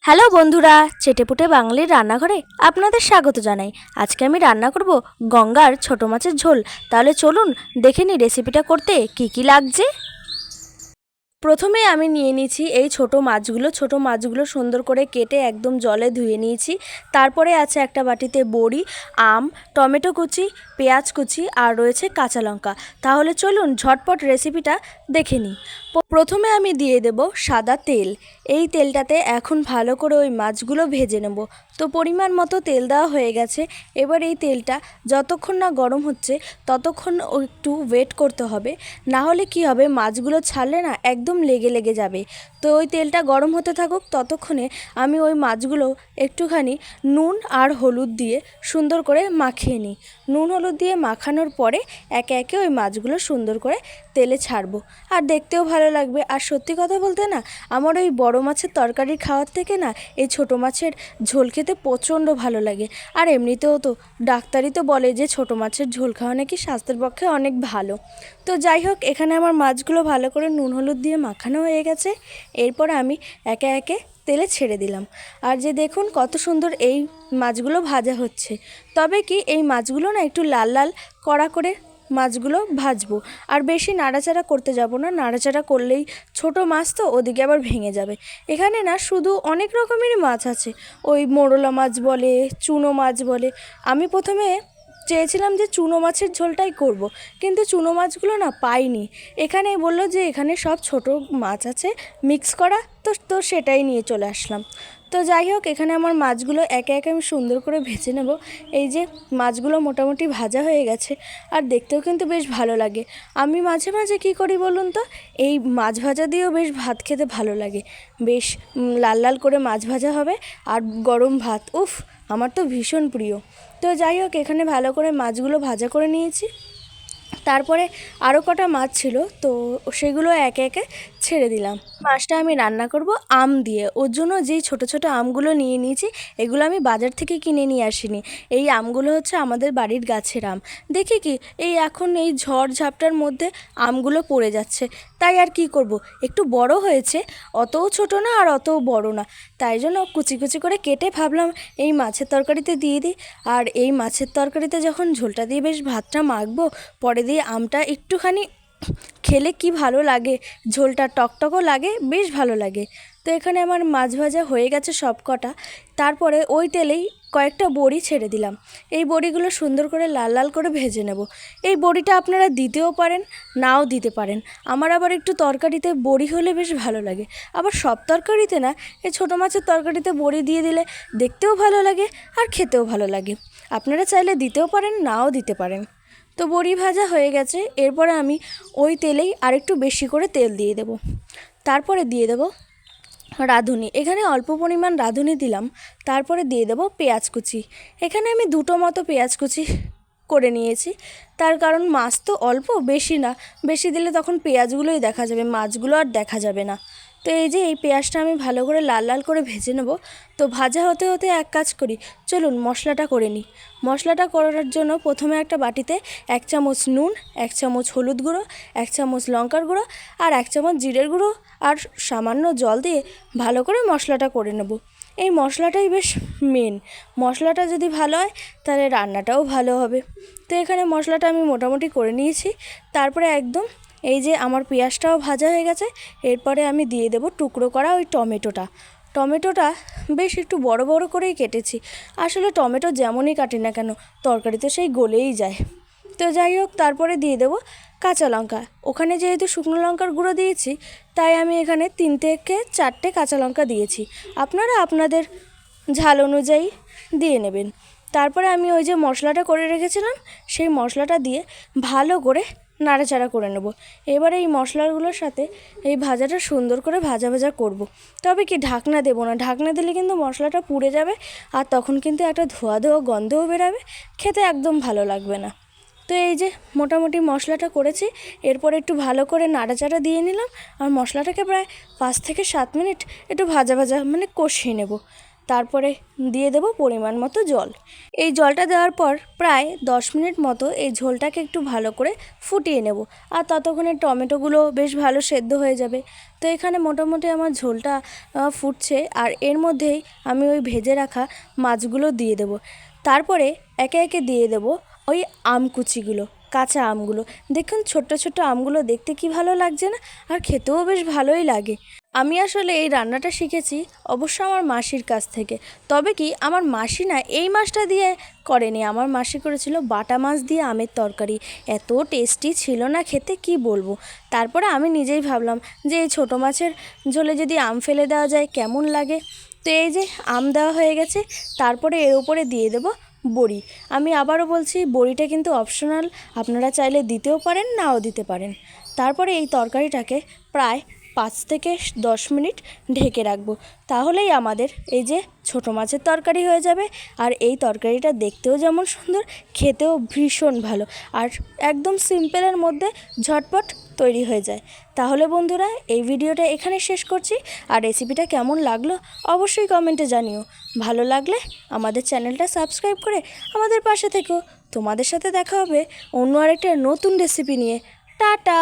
Hello বন্ধুরা, চেটেপুটে বাঙালির রান্নাঘরে আপনাদের স্বাগত জানাই। আজকে আমি রান্না করব গঙ্গার ছোট মাছের ঝোল। তাহলে চলুন দেখে নিই রেসিপিটা করতে কি কি লাগছে। প্রথমে আমি নিয়ে নিয়েছি এই ছোট মাছগুলো সুন্দর করে কেটে একদম জলে ধুয়ে নিয়েছি। তারপরে আছে একটা বাটিতে বড়ি, আম, টমেটো কুচি, পেঁয়াজ কুচি আর রয়েছে কাঁচা লঙ্কা। তাহলে চলুন ঝটপট রেসিপিটা দেখে নিই। প্রথমে আমি দিয়ে দেব সাদা তেল। এই তেলটাতে এখন ভালো করে ওই মাছগুলো ভেজে নেব। তো পরিমাণ মতো তেল দেওয়া হয়ে গেছে। এবার এই তেলটা যতক্ষণ না গরম হচ্ছে ততক্ষণ একটু ওয়েট করতে হবে, না হলে কি হবে মাছগুলো ছাড়লে না একদম লেগে লেগে যাবে। তো ওই তেলটা গরম হতে থাকুক, ততক্ষণে আমি ওই মাছগুলো একটুখানি নুন আর হলুদ দিয়ে সুন্দর করে মাখিয়ে নিই। নুন হলুদ দিয়ে মাখানোর পরে একে একে ওই মাছগুলো সুন্দর করে তেলে ছাড়বো, আর দেখতেও ভালো লাগবে। আর সত্যি কথা বলতে না, আমার ওই বড় মাছের তরকারি খাওয়ার থেকে না এই ছোট মাছের ঝোল খেতে প্রচণ্ড ভালো লাগে। আর এমনিতেও তো ডাক্তারই তো বলে যে ছোট মাছের ঝোল খাওয়া নাকি স্বাস্থ্যের পক্ষে অনেক ভালো। তো যাই হোক, এখানে আমার মাছগুলো ভালো করে নুন হলুদ দিয়ে মাখানো হয়ে গেছে। এরপর আমি একে একে তেলে ছেড়ে দিলাম। আর যে দেখুন কত সুন্দর এই মাছগুলো ভাজা হচ্ছে। তবে কি এই মাছগুলো না একটু লাল লাল কড়া করে মাছগুলো ভাজবো, আর বেশি নাড়াচাড়া করতে যাব না। নাড়াচাড়া করলেই ছোট মাছ তো ওদিকে আবার ভেঙে যাবে। এখানে না শুধু অনেক রকমেরই মাছ আছে, ওই মোরলা মাছ বলে, চুনো মাছ বলে। আমি প্রথমে চেয়েছিলাম যে চুনো মাছের ঝোলটাই করব, কিন্তু চুনো মাছগুলো না পাইনি। এখানে বলল যে এখানে সব ছোট মাছ আছে মিক্স করা, তো সেটাই নিয়ে চলে আসলাম। তো যাই হোক, এখানে আমার মাছগুলো একে একে আমি সুন্দর করে ভেজে নেব। এই যে মাছগুলো মোটামুটি ভাজা হয়ে গেছে, আর দেখতেও কিন্তু বেশ ভালো লাগে। আমি মাঝে মাঝে কী করি বলুন তো, এই মাছ ভাজা দিয়েও বেশ ভাত খেতে ভালো লাগে। বেশ লাল লাল করে মাছ ভাজা হবে আর গরম ভাত, উফ, আমার তো ভীষণ প্রিয়। তো যাই হোক, এখানে ভালো করে মাছগুলো ভাজা করে নিয়েছি। তারপরে আরও কটা মাছ ছিল, তো সেগুলো একে একে ছেড়ে দিলাম। মাছটা আমি রান্না করব আম দিয়ে। ওর জন্য যেই ছোট ছোট আমগুলো নিয়ে নিয়েছি, এগুলো আমি বাজার থেকে কিনে নিয়ে আসিনি। এই আমগুলো হচ্ছে আমাদের বাড়ির গাছের আম। দেখি কি এই এখন এই ঝড় ঝাপটার মধ্যে আমগুলো পড়ে যাচ্ছে, তাই আর কি করব, একটু বড় হয়েছে, অতও ছোট না আর অতও বড় না। তাই জন্য কুচি কুচি করে কেটে ভাবলাম এই মাছের তরকারিতে দিয়ে দিই। আর এই মাছের তরকারিতে যখন ঝোলটা দিয়ে বেশ ভাতটা মাখবো, পরে দিয়ে আমটা একটুখানি খেলে কি ভালো লাগে, ঝোলটা টকটকও লাগে, বেশ ভালো লাগে। তো এখানে আমার মাছ ভাজা হয়ে গেছে সব কটা। তারপরে ওই তেলেই কয়েকটা বড়ি ছেড়ে দিলাম। এই বড়িগুলো সুন্দর করে লাল লাল করে ভেজে নেব। এই বড়িটা আপনারা দিতেও পারেন, নাও দিতে পারেন। আমার আবার একটু তরকারিতে বড়ি হলে বেশ ভালো লাগে। আবার সব তরকারিতে না, এই ছোটো মাছের তরকারিতে বড়ি দিয়ে দিলে দেখতেও ভালো লাগে আর খেতেও ভালো লাগে। আপনারা চাইলে দিতেও পারেন, নাও দিতে পারেন। তো বড়ি ভাজা হয়ে গেছে। এরপরে আমি ওই তেলেই আরেকটু বেশি করে তেল দিয়ে দেব। তারপরে দিয়ে দেব রাঁধুনি। এখানে অল্প পরিমাণ রাঁধুনি দিলাম। তারপরে দিয়ে দেব পেঁয়াজ কুচি। এখানে আমি দুটো মতো পেঁয়াজ কুচি করে নিয়েছি, তার কারণ মাছ তো অল্প, বেশি না। বেশি দিলে তখন পেঁয়াজগুলোই দেখা যাবে, মাছগুলো আর দেখা যাবে না। তো এই যে এই পেঁয়াজটা আমি ভালো করে লাল লাল করে ভেজে নেব। তো ভাজা হতে হতে এক কাজ করি, চলুন মশলাটা করে নিই। মশলাটা করার জন্য প্রথমে একটা বাটিতে 1 চামচ নুন, 1 চামচ হলুদ গুঁড়ো, 1 চামচ লঙ্কার গুঁড়ো আর 1 চামচ জিরের গুঁড়ো আর সামান্য জল দিয়ে ভালো করে মশলাটা করে নেব। এই মশলাটাই বেশ মেন। মশলাটা যদি ভালো হয় তাহলে রান্নাটাও ভালো হবে। তো এখানে মশলাটা আমি মোটামুটি করে নিয়েছি। তারপরে একদম এই যে আমার পেঁয়াজটাও ভাজা হয়ে গেছে। এরপরে আমি দিয়ে দেব টুকরো করা ওই টমেটোটা বেশ একটু বড় বড় করেই কেটেছি। আসলে টমেটো যেমনই কাটি না কেন তরকারিতে সেই গলেই যায়। তো যাই হোক, তারপরে দিয়ে দেব কাঁচা লঙ্কা। ওখানে যেহেতু শুকনো লঙ্কার গুঁড়ো দিয়েছি, তাই আমি এখানে 3 থেকে 4টে কাঁচা লঙ্কা দিয়েছি। আপনারা আপনাদের ঝাল অনুযায়ী দিয়ে নেবেন। তারপরে আমি ওই যে মশলাটা করে রেখেছিলাম, সেই মশলাটা দিয়ে ভালো করে নাড়াচাড়া করে নেব। এবারে এই মশলাগুলোর সাথে এই ভাজাটা সুন্দর করে ভাজা ভাজা করব। তবে কি ঢাকনা দেব না, ঢাকনা দিলে কিন্তু মশলাটা পুড়ে যাবে, আর তখন কিন্তু একটা ধোয়া ধোয়া গন্ধও বেরাবে, খেতে একদম ভালো লাগবে না। তো এই যে মোটামুটি মশলাটা করেছি। এরপর একটু ভালো করে নাড়াচাড়া দিয়ে নিলাম, আর মশলাটাকে প্রায় 5 থেকে 7 মিনিট একটু ভাজা ভাজা মানে কষিয়ে নেব। তারপরে দিয়ে দেব পরিমাণ মতো জল। এই জলটা দেওয়ার পর প্রায় 10 মিনিট মতো এই ঝোলটাকে একটু ভালো করে ফুটিয়ে নেব। আর ততক্ষণে টমেটোগুলো বেশ ভালো সেদ্ধ হয়ে যাবে। তো এখানে মোটামুটি আমার ঝোলটা ফুটছে, আর এর মধ্যেই আমি ওই ভেজে রাখা মাছগুলো দিয়ে দেব। তারপরে একে একে দিয়ে দেব ওই আমকুচিগুলো, কাঁচা আমগুলো। দেখুন ছোট্ট ছোট্ট আমগুলো দেখতে কি ভালো লাগছে না, আর খেতেও বেশ ভালোই লাগে। আমি আসলে এই রান্নাটা শিখেছি অবশ্য আমার মাসির কাছ থেকে। তবে কি আমার মাসি না এই মাছটা দিয়ে করেনি, আমার মাসি করেছিল বাটা মাছ দিয়ে আমের তরকারি। এত টেস্টি ছিল না খেতে, কি বলবো। তারপরে আমি নিজেই ভাবলাম যে এই ছোটো মাছের ঝোলে যদি আম ফেলে দেওয়া যায় কেমন লাগে। তো এই যে আম দেওয়া হয়ে গেছে, তারপরে এর উপরে দিয়ে দেব বড়ি। আমি আবারও বলছি বড়িটা কিন্তু অপশনাল, আপনারা চাইলে দিতেও পারেন নাও দিতে পারেন। তারপরে এই তরকারিটাকে প্রায় 5 থেকে 10 মিনিট ঢেকে রাখবো। তাহলেই আমাদের এই যে ছোটো মাছের তরকারি হয়ে যাবে। আর এই তরকারিটা দেখতেও যেমন সুন্দর, খেতেও ভীষণ ভালো, আর একদম সিম্পলের মধ্যে ঝটপট তৈরি হয়ে যায়। তাহলে বন্ধুরা এই ভিডিওটা এখানে শেষ করছি। আর রেসিপিটা কেমন লাগলো অবশ্যই কমেন্টে জানিও। ভালো লাগলে আমাদের চ্যানেলটা সাবস্ক্রাইব করে আমাদের পাশে থেকো। তোমাদের সাথে দেখা হবে অন্য আরেকটা নতুন রেসিপি নিয়ে। টাটা।